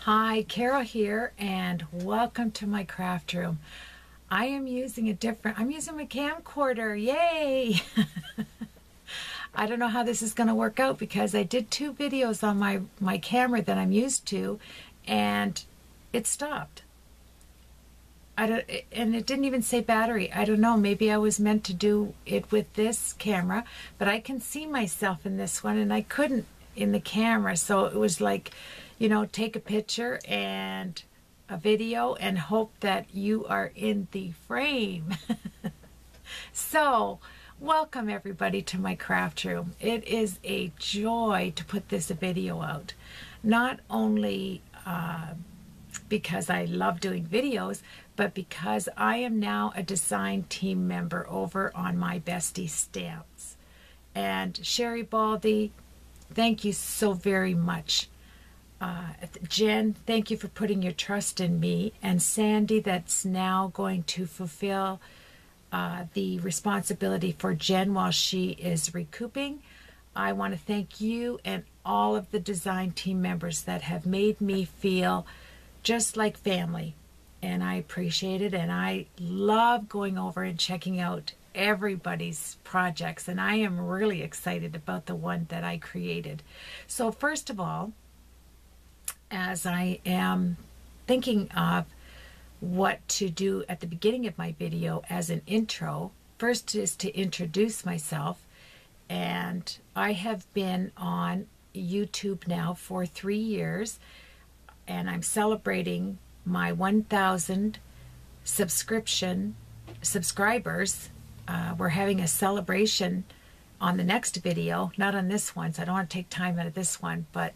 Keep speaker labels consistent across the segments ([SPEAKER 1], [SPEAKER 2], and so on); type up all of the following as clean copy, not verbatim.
[SPEAKER 1] Hi, Carol here, and welcome to my craft room. I am using I'm using my camcorder, yay! I don't know how this is going to work out because I did 2 videos on my camera that I'm used to, and it stopped. And it didn't even say battery. I don't know, maybe I was meant to do it with this camera, but I can see myself in this one, and I couldn't in the camera, so it was like, you know, take a picture and a video and hope that you are in the frame. So, welcome everybody to my craft room. It is a joy to put this video out. Not only because I love doing videos, but because I am now a design team member over on my Bestie Stamps. And Sherry Baldy, thank you so very much. Jen, thank you for putting your trust in me. And Sandy, that's now going to fulfill the responsibility for Jen while she is recouping. I want to thank you and all of the design team members that have made me feel just like family. And I appreciate it. And I love going over and checking out everybody's projects. And I am really excited about the one that I created. So first of all, as I am thinking of what to do at the beginning of my video as an intro, first is to introduce myself. And I have been on YouTube now for 3 years, and I'm celebrating my 1,000 subscribers. We're having a celebration on the next video, not on this one, so I don't want to take time out of this one, but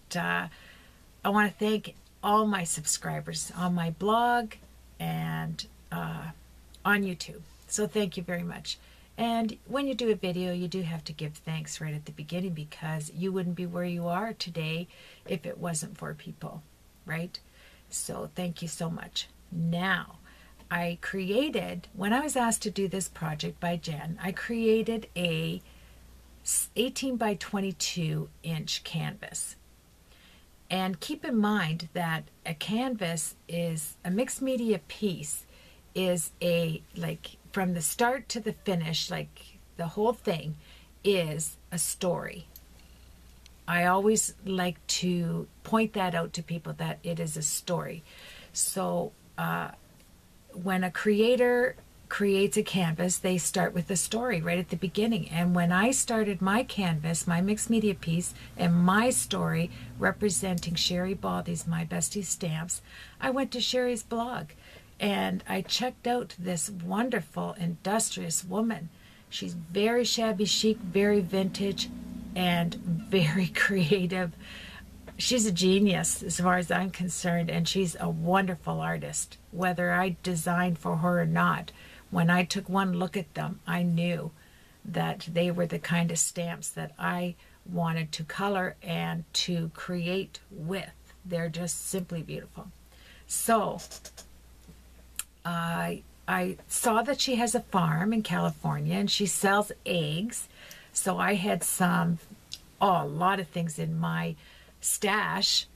[SPEAKER 1] I want to thank all my subscribers on my blog and on YouTube. So thank you very much. And when you do a video, you do have to give thanks right at the beginning, because you wouldn't be where you are today if it wasn't for people, right? So thank you so much. Now, I created, when I was asked to do this project by Jen, I created a 18 by 22 inch canvas. And keep in mind that a canvas is a mixed media piece, is a, like, from the start to the finish, like the whole thing is a story. I always like to point that out to people, that it is a story. So when a creator creates a canvas, they start with a story right at the beginning. And when I started my canvas, my mixed media piece, and my story representing Sherry Baldy's My Bestie Stamps, I went to Sherry's blog and I checked out this wonderful, industrious woman. She's very shabby chic, very vintage, and very creative. She's a genius as far as I'm concerned, and she's a wonderful artist, whether I designed for her or not. When I took one look at them, I knew that they were the kind of stamps that I wanted to color and to create with. They're just simply beautiful. So I saw that she has a farm in California and she sells eggs. So I had a lot of things in my stash.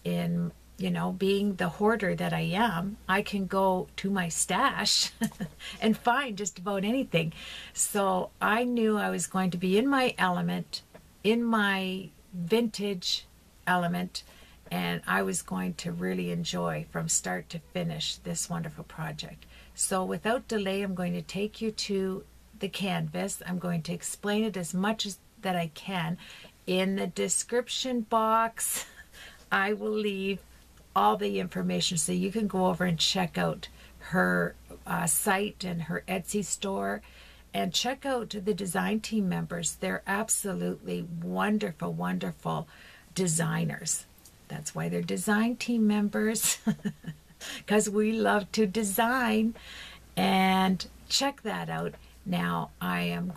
[SPEAKER 1] In, you know, being the hoarder that I am, I can go to my stash and find just about anything. So I knew I was going to be in my element, in my vintage element, and I was going to really enjoy from start to finish this wonderful project. So without delay, I'm going to take you to the canvas. I'm going to explain it as much as that I can. In the description box, I will leave all the information so you can go over and check out her site and her Etsy store, and check out the design team members. They're absolutely wonderful, wonderful designers. That's why they're design team members, because we love to design. And check that out. Now I'm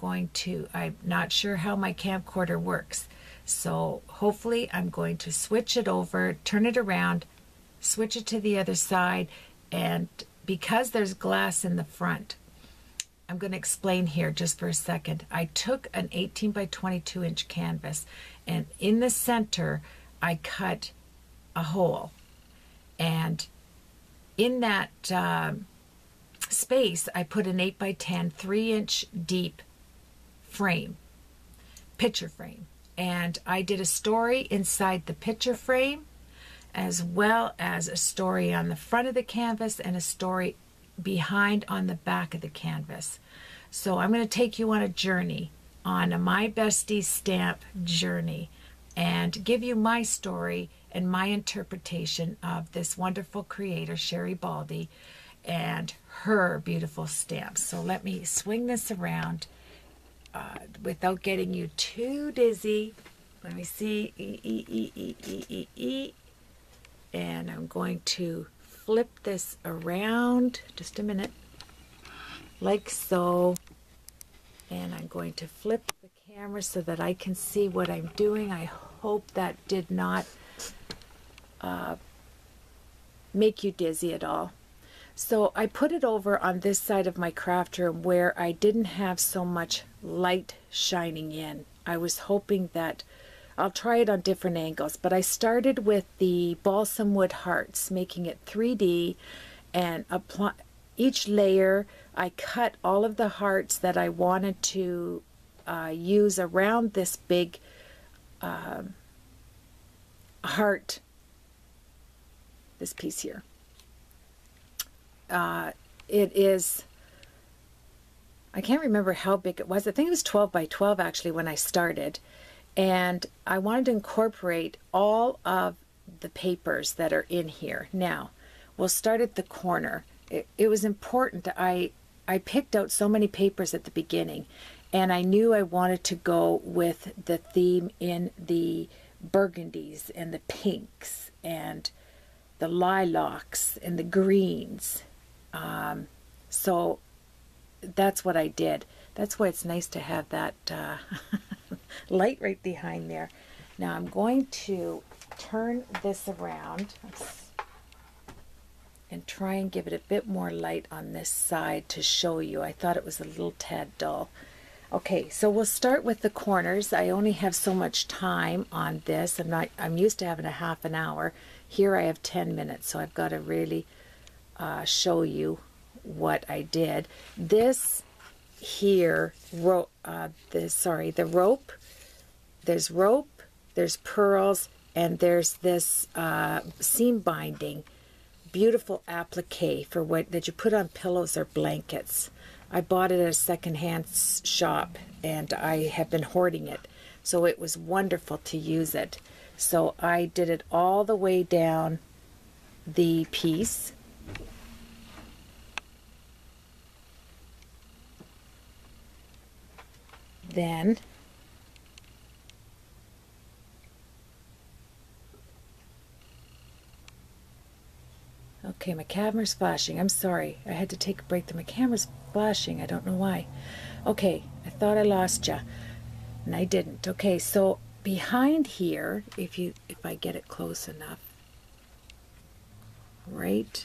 [SPEAKER 1] not sure how my camcorder works, so hopefully I'm going to switch it over, turn it around, switch it to the other side, and because there's glass in the front, I'm going to explain here just for a second. I took an 18 by 22 inch canvas, and in the center I cut a hole. And in that space, I put an 8x10, 3-inch deep frame, picture frame. And I did a story inside the picture frame, as well as a story on the front of the canvas and a story behind on the back of the canvas. So I'm going to take you on a journey, on a My Besties stamp journey, and give you my story and my interpretation of this wonderful creator, Sherry Baldy, and her beautiful stamps. So let me swing this around without getting you too dizzy. Let me see. And I'm going to flip this around, just a minute, like so. And I'm going to flip the camera so that I can see what I'm doing. I hope that did not make you dizzy at all. So I put it over on this side of my craft room where I didn't have so much light shining in. I was hoping that I'll try it on different angles, but I started with the balsam wood hearts, making it 3D, and apply each layer. I cut all of the hearts that I wanted to use around this big heart, this piece here. It is, I can't remember how big it was. I think it was 12 by 12 actually when I started. And I wanted to incorporate all of the papers that are in here. Now, we'll start at the corner. It was important. I picked out so many papers at the beginning, and I knew I wanted to go with the theme in the burgundies and the pinks and the lilacs and the greens. So that's what I did. That's why it's nice to have that light right behind there. Now I'm going to turn this around and try and give it a bit more light on this side to show you. I thought it was a little tad dull. Okay, so we'll start with the corners. I only have so much time on this. I'm used to having a half an hour. Here I have 10 minutes, so I've got to really show you what I did. This here, the rope, there's rope, there's pearls, and there's this seam binding, beautiful applique for what that you put on pillows or blankets. I bought it at a secondhand shop, and I have been hoarding it, so it was wonderful to use it. So I did it all the way down the piece. Then okay, my camera's flashing. I'm sorry. I had to take a break. My camera's flashing. I don't know why. Okay, I thought I lost you, and I didn't. Okay, so behind here, if I get it close enough, right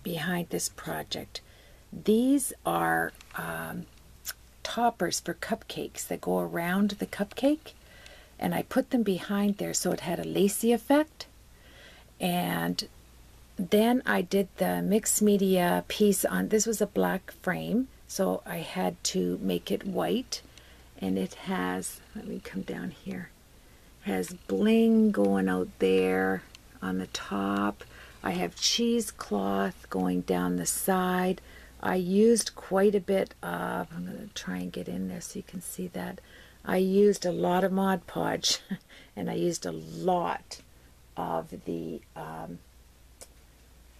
[SPEAKER 1] behind this project, these are toppers for cupcakes that go around the cupcake, and I put them behind there so it had a lacy effect. And then I did the mixed media piece on, this was a black frame, so I had to make it white, and it has, let me come down here, has bling going out there on the top. I have cheesecloth going down the side. I used quite a bit of, I'm going to try and get in there so you can see that. I used a lot of Mod Podge, and I used a lot of the,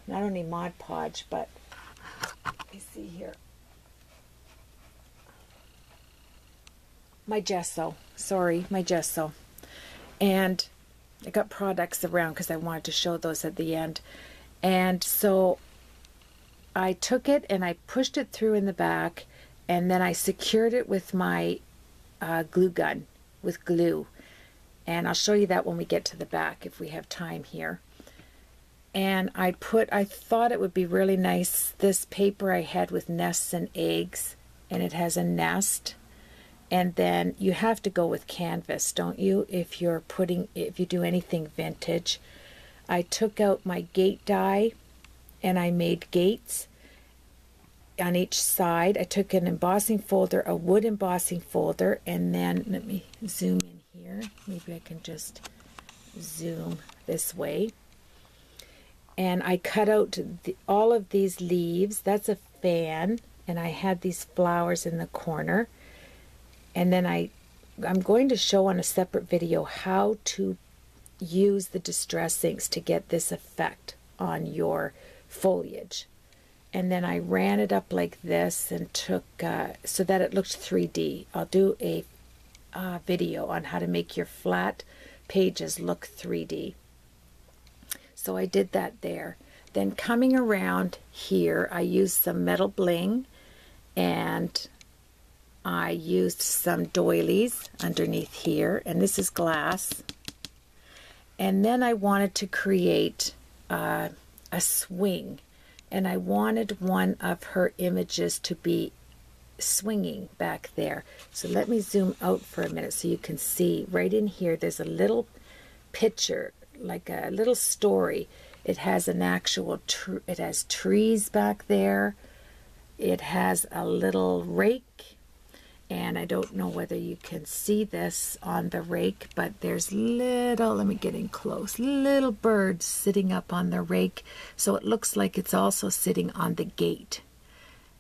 [SPEAKER 1] not only Mod Podge, but let me see here, my gesso, my gesso. And I got products around because I wanted to show those at the end. And so I took it and I pushed it through in the back, and then I secured it with my glue gun, with glue. And I'll show you that when we get to the back if we have time here. And I thought it would be really nice, this paper I had with nests and eggs, and it has a nest. And then you have to go with canvas, don't you, if you do anything vintage. I took out my gate die and I made gates on each side. I took an embossing folder, a wood embossing folder, and then let me zoom in here. Maybe I can just zoom this way. And I cut out all of these leaves. That's a fan, and I had these flowers in the corner. And then I'm going to show on a separate video how to use the distress inks to get this effect on your foliage. And then I ran it up like this and took, so that it looked 3D. I'll do a video on how to make your flat pages look 3D. So I did that there. Then coming around here, I used some metal bling, and I used some doilies underneath here, and this is glass. And then I wanted to create a swing, and I wanted one of her images to be swinging back there. So let me zoom out for a minute so you can see. Right in here, there's a little picture, like a little story. It has an actual, it has trees back there. It has a little rake, and I don't know whether you can see this on the rake, but there's little, let me get in close, little birds sitting up on the rake. So it looks like it's also sitting on the gate.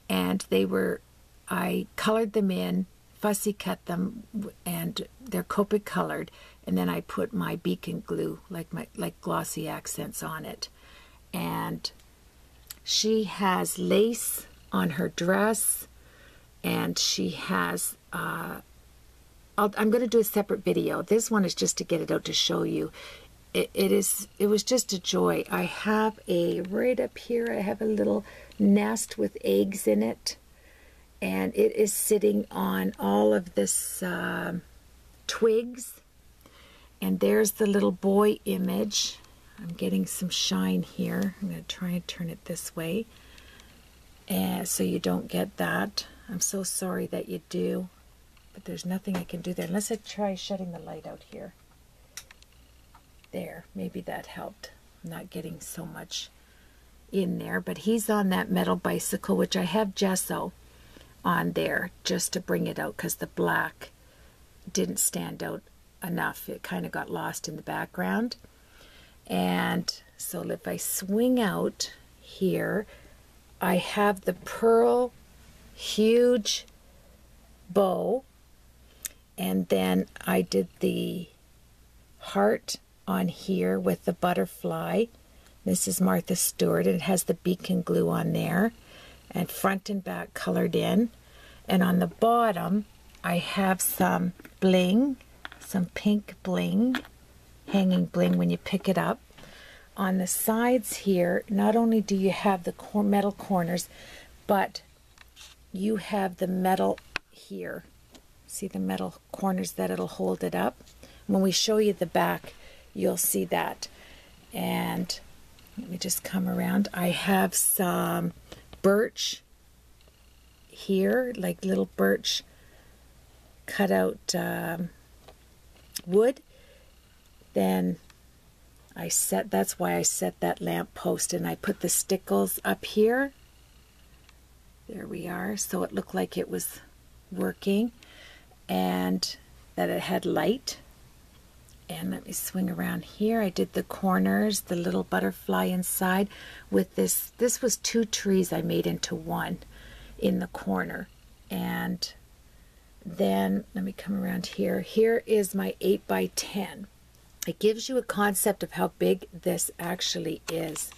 [SPEAKER 1] And they were, I colored them in, fussy cut them, and they're Copic colored, and then I put my beacon glue, like glossy accents on it. And she has lace on her dress, and she has, I'm going to do a separate video. This one is just to get it out to show you. It was just a joy. I have right up here, I have a little nest with eggs in it, and it is sitting on all of this twigs. And there's the little boy image. I'm getting some shine here. I'm going to try and turn it this way, and so you don't get that. I'm so sorry that you do, but there's nothing I can do there unless I try shutting the light out here. There, maybe that helped. I'm not getting so much in there, but he's on that metal bicycle, which I have gesso on there just to bring it out because the black didn't stand out enough. It kind of got lost in the background. And so if I swing out here, I have the pearl huge bow, and then I did the heart on here with the butterfly. This is Martha Stewart, and it has the beacon glue on there, and front and back colored in. And on the bottom I have some bling, some pink bling, hanging bling when you pick it up. On the sides here, not only do you have the metal corners, but you have the metal here. See the metal corners that it'll hold it up? When we show you the back, you'll see that. And let me just come around. I have some birch here, like little birch cut out wood. Then that's why I set that lamp post, and I put the stickles up here. There we are. So it looked like it was working and that it had light. And let me swing around here. I did the corners, the little butterfly inside with this. This was 2 trees I made into one in the corner. And then let me come around here. Here is my 8x10. It gives you a concept of how big this actually is.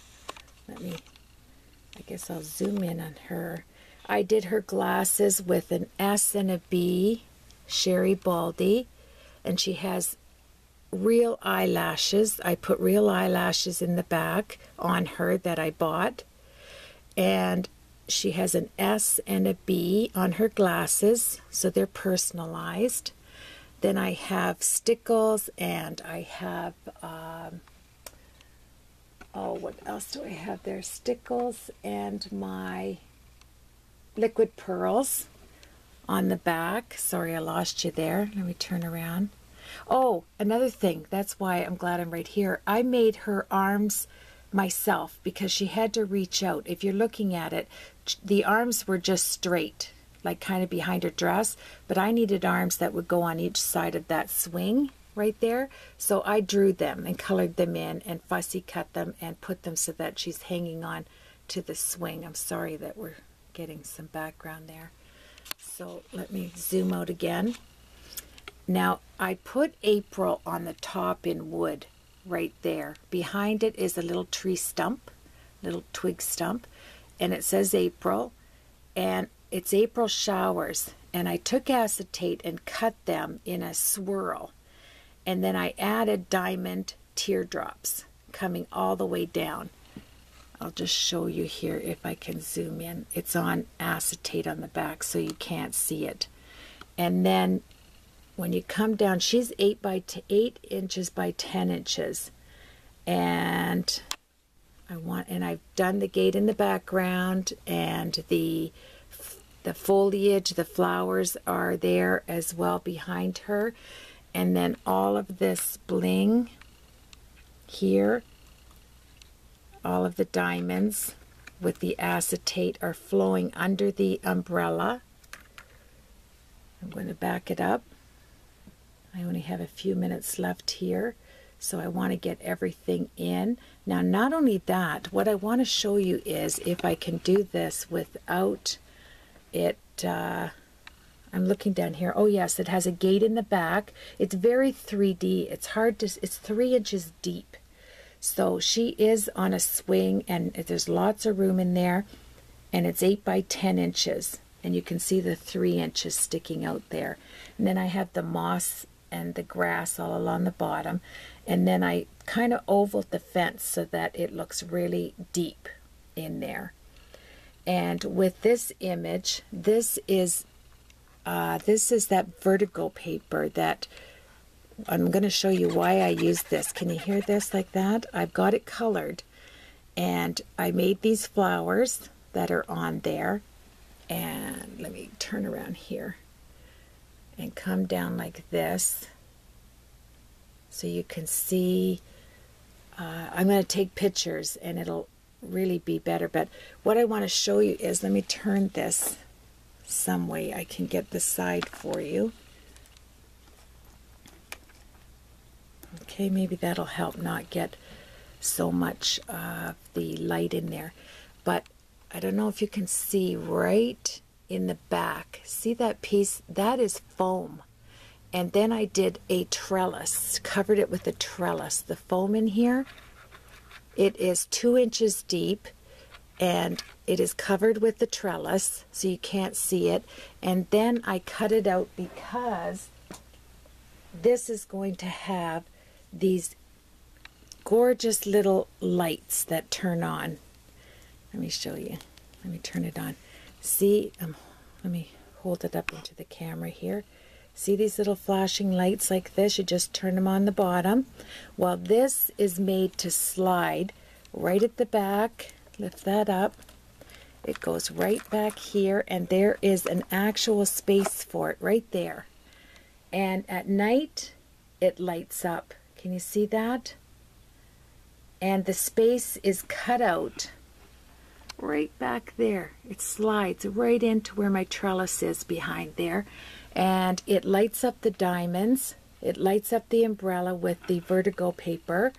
[SPEAKER 1] I guess I'll zoom in on her. I did her glasses with an S and a B, Sherry Baldy, and she has real eyelashes. I put real eyelashes in the back on her that I bought, and she has an S and a B on her glasses, so they're personalized. Then I have stickles, and I have, what else do I have there? Stickles and my liquid pearls on the back. Sorry, I lost you there. Let me turn around. Oh, another thing, that's why I'm glad I'm right here. I made her arms myself because she had to reach out. If you're looking at it, the arms were just straight, like kind of behind her dress, but I needed arms that would go on each side of that swing right there. So I drew them and colored them in and fussy cut them and put them so that she's hanging on to the swing. I'm sorry that we're getting some background there. So let me zoom out again. Now I put April on the top in wood right there. Behind it is a little tree stump, little twig stump, and it says April, and it's April showers. And I took acetate and cut them in a swirl, and then I added diamond teardrops coming all the way down. I'll just show you here if I can zoom in. It's on acetate on the back so you can't see it. And then when you come down, she's 8 inches by 10 inches. And I've done the gate in the background, and the foliage, the flowers are there as well behind her. And then all of this bling here, all of the diamonds with the acetate are flowing under the umbrella. I'm going to back it up. I only have a few minutes left here, so I want to get everything in. Now, not only that, what I want to show you is if I can do this without it, I'm looking down here. Oh yes, it has a gate in the back. It's very 3D. It's 3 inches deep. So she is on a swing, and there's lots of room in there, and it's 8 by 10 inches. And you can see the 3 inches sticking out there. And then I have the moss and the grass all along the bottom, and then I kind of ovaled the fence so that it looks really deep in there. And with this image, this is that vertigo paper that I'm going to show you why I used this. Can you hear this like that? I've got it colored, and I made these flowers that are on there. And let me turn around here and come down like this so you can see. I'm going to take pictures and it'll really be better, but what I want to show you is, let me turn this some way I can get the side for you. Okay, maybe that'll help not get so much of the light in there. But I don't know if you can see right in the back. See that piece? That is foam. And then I did a trellis, covered it with a trellis. The foam in here, it is 2 inches deep, and it is covered with the trellis, so you can't see it. And then I cut it out because this is going to have these gorgeous little lights that turn on. Let me show you. Let me turn it on. See, let me hold it up into the camera here. See these little flashing lights like this? You just turn them on the bottom. Well, this is made to slide right at the back. Lift that up. It goes right back here, and there is an actual space for it right there. And at night, it lights up. Can you see that? And the space is cut out right back there. It slides right into where my trellis is behind there, and it lights up the diamonds. It lights up the umbrella with the vertigo paper,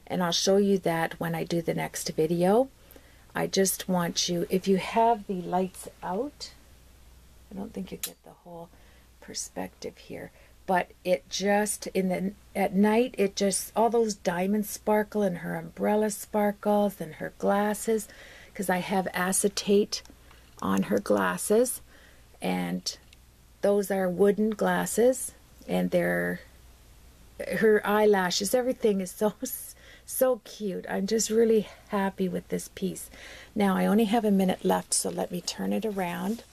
[SPEAKER 1] and I'll show you that when I do the next video. I just want you, if you have the lights out, I don't think you get the whole perspective here, but it just, at night, it just, all those diamonds sparkle, and her umbrella sparkles, and her glasses, because I have acetate on her glasses, and those are wooden glasses, and her eyelashes, everything is so cute. I'm just really happy with this piece. Now I only have a minute left, so let me turn it around.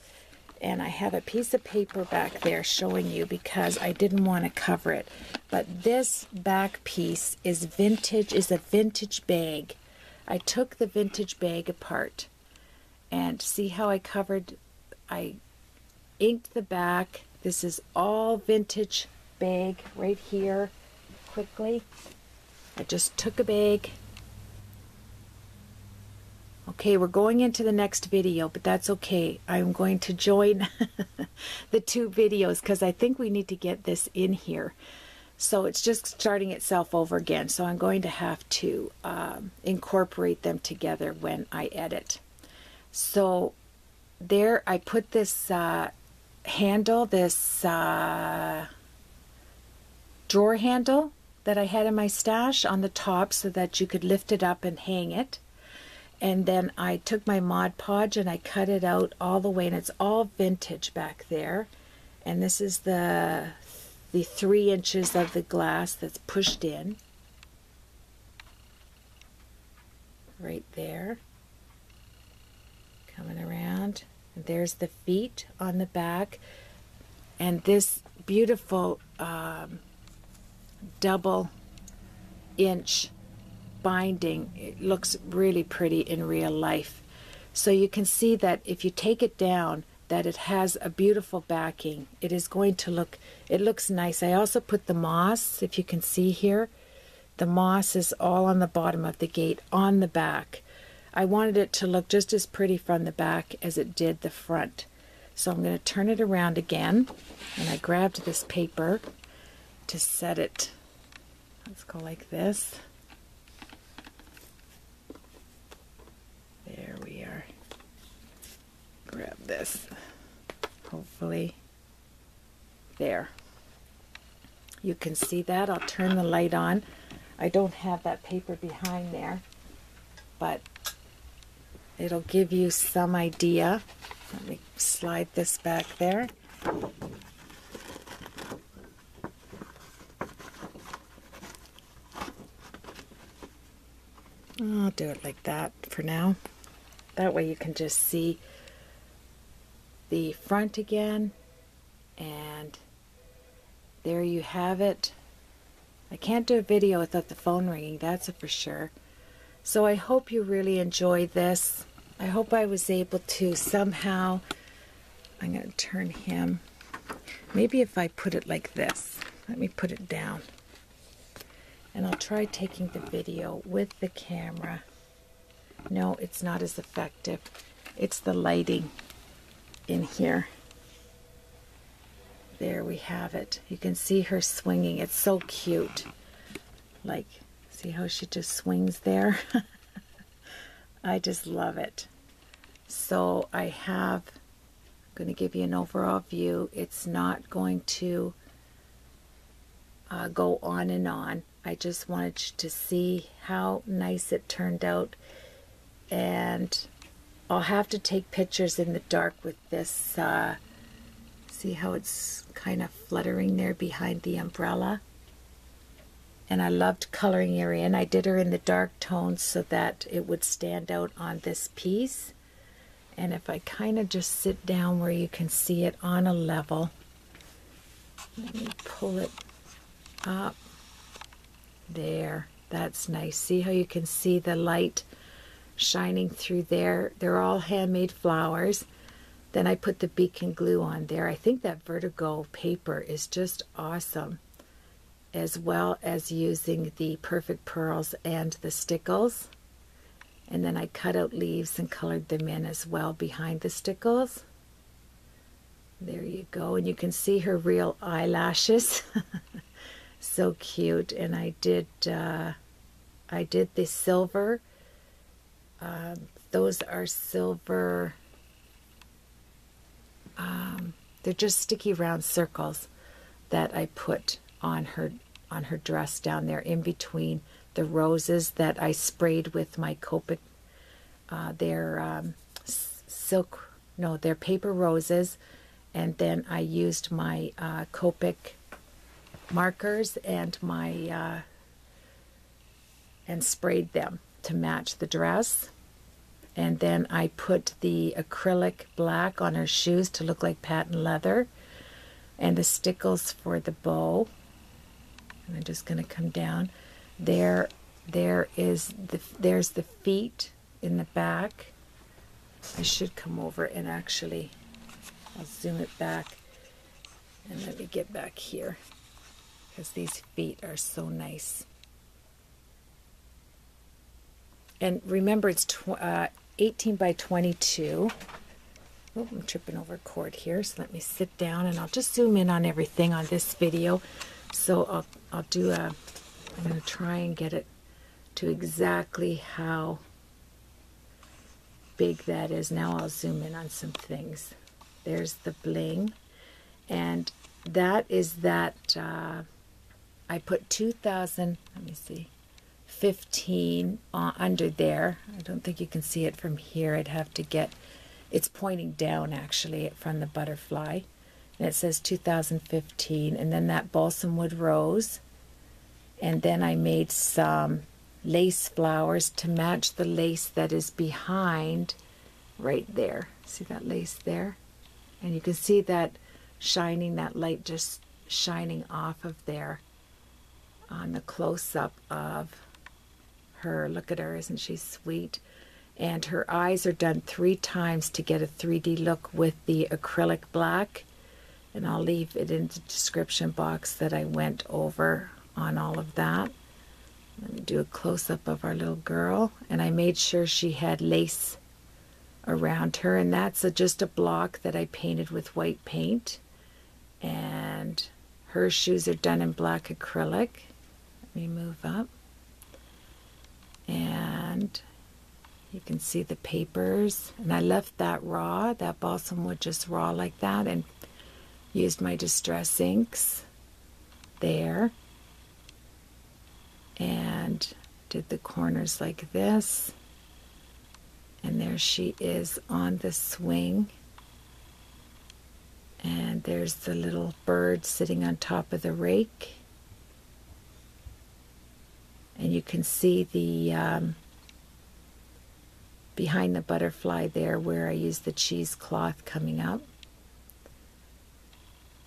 [SPEAKER 1] And I have a piece of paper back there showing you because I didn't want to cover it. But this back piece is vintage, is a vintage bag. I took the vintage bag apart, and see how I inked the back. This is all vintage bag right here quickly. I just took a bag. Okay, we're going into the next video, but that's okay. I'm going to join the two videos because I think we need to get this in here. So it's just starting itself over again. So I'm going to have to incorporate them together when I edit. So there I put this handle, this drawer handle that I had in my stash on the top so that you could lift it up and hang it. And then I took my Mod Podge and I cut it out all the way, and it's all vintage back there. And this is the 3 inches of the glass that's pushed in. Right there. Coming around. And there's the feet on the back. And this beautiful double inch binding, it looks really pretty in real life. So you can see that if you take it down, that it has a beautiful backing. It is going to look, it looks nice. I also put the moss, if you can see here, the moss is all on the bottom of the gate on the back. I wanted it to look just as pretty from the back as it did the front. So I'm going to turn it around again, and I grabbed this paper to set it. Let's go like this. There we are. Grab this. Hopefully. There. You can see that. I'll turn the light on. I don't have that paper behind there, but it'll give you some idea. Let me slide this back there. I'll do it like that for now. That way you can just see the front again, and there you have it. I can't do a video without the phone ringing, that's for sure. So I hope you really enjoyed this. I hope I was able to somehow, I'm going to turn him, maybe if I put it like this, let me put it down. And I'll try taking the video with the camera. No, it's not as effective. It's the lighting in here. There we have it. You can see her swinging. It's so cute. Like, see how she just swings there? I just love it. So I have, I'm going to give you an overall view. It's not going to go on and on. I just wanted you to see how nice it turned out, and I'll have to take pictures in the dark with this. See how it's kind of fluttering there behind the umbrella, and I loved coloring her in. I did her in the dark tones so that it would stand out on this piece. And if I kind of just sit down where you can see it on a level, let me pull it up. There, that's nice. See how you can see the light shining through there? They're all handmade flowers. Then I put the beacon glue on there. I think that Vertigo paper is just awesome, as well as using the Perfect Pearls and the stickles. And then I cut out leaves and colored them in as well behind the stickles. There you go. And you can see her real eyelashes. So cute. And I did the silver. Those are silver. They're just sticky round circles that I put on her dress down there in between the roses that I sprayed with my Copic. They're they're paper roses, and then I used my Copic markers and my and sprayed them to match the dress. And then I put the acrylic black on her shoes to look like patent leather, and the stickles for the bow. And I'm just going to come down. There's the feet in the back. I should come over and actually, I'll zoom it back, and let me get back here. because these feet are so nice. And remember, it's 18 by 22. Oh, I'm tripping over cord here, so let me sit down and I'll just zoom in on everything on this video. So I'm going to try and get it to exactly how big that is. Now I'll zoom in on some things. There's the bling, and that is that I put 2000, let me see, 15 under there. I don't think you can see it from here. I'd have to get, it's pointing down actually from the butterfly, and it says 2015, and then that balsam wood rose, and then I made some lace flowers to match the lace that is behind right there. See that lace there? And you can see that shining, that light just shining off of there on the close-up of her. Look at her, isn't she sweet? And her eyes are done 3 times to get a 3D look with the acrylic black, and I'll leave it in the description box that I went over on all of that. Let me do a close-up of our little girl, and I made sure she had lace around her, and that's just a block that I painted with white paint, and her shoes are done in black acrylic. Let me move up, and you can see the papers, and I left that raw, that balsam wood just raw like that, and used my distress inks there, and did the corners like this, and there she is on the swing, and there's the little bird sitting on top of the rake, and you can see the behind the butterfly there where I used the cheesecloth coming up,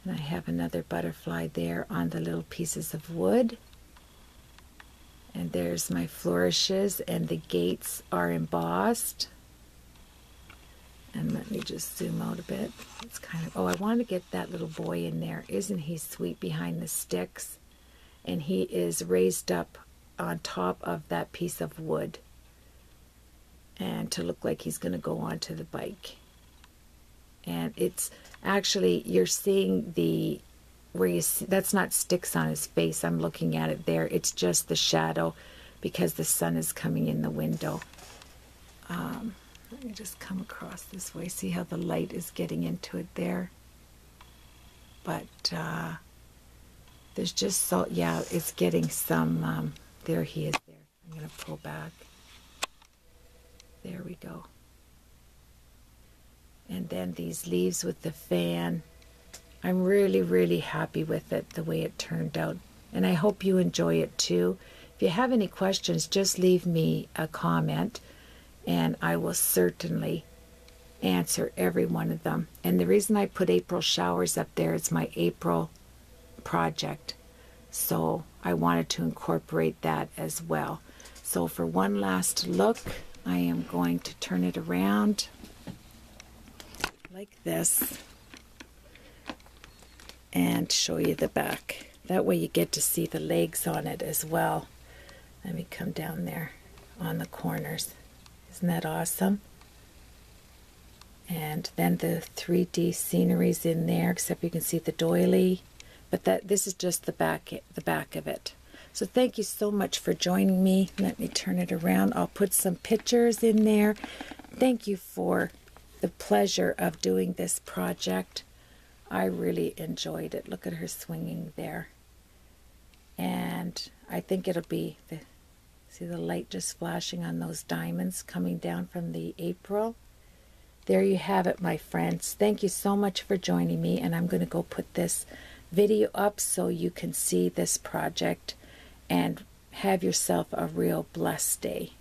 [SPEAKER 1] and I have another butterfly there on the little pieces of wood. And there's my flourishes, and the gates are embossed. And let me just zoom out a bit. It's kind of, oh, I want to get that little boy in there. Isn't he sweet behind the sticks? And he is raised up on top of that piece of wood, and to look like he's going to go onto the bike. And it's actually, you're seeing the, where you see, that's not sticks on his face, I'm looking at it there, it's just the shadow because the sun is coming in the window. Let me just come across this way, see how the light is getting into it there. But there's just so, yeah, it's getting some, there he is there. I'm going to pull back. There we go. And then these leaves with the fan. I'm really, really happy with it, the way it turned out. And I hope you enjoy it too. If you have any questions, just leave me a comment, and I will certainly answer every one of them. And the reason I put April showers up there is my April project. So I wanted to incorporate that as well. So for one last look, I am going to turn it around like this and show you the back. That way you get to see the legs on it as well. Let me come down there on the corners. Isn't that awesome? And then the 3D scenery's in there, except you can see the doily. But this is just the back of it. So thank you so much for joining me. Let me turn it around. I'll put some pictures in there. Thank you for the pleasure of doing this project. I really enjoyed it. Look at her swinging there. And I think it'll be, see the light just flashing on those diamonds coming down from the April. There you have it, my friends. Thank you so much for joining me, and I'm going to go put this video up so you can see this project and have yourself a real blessed day.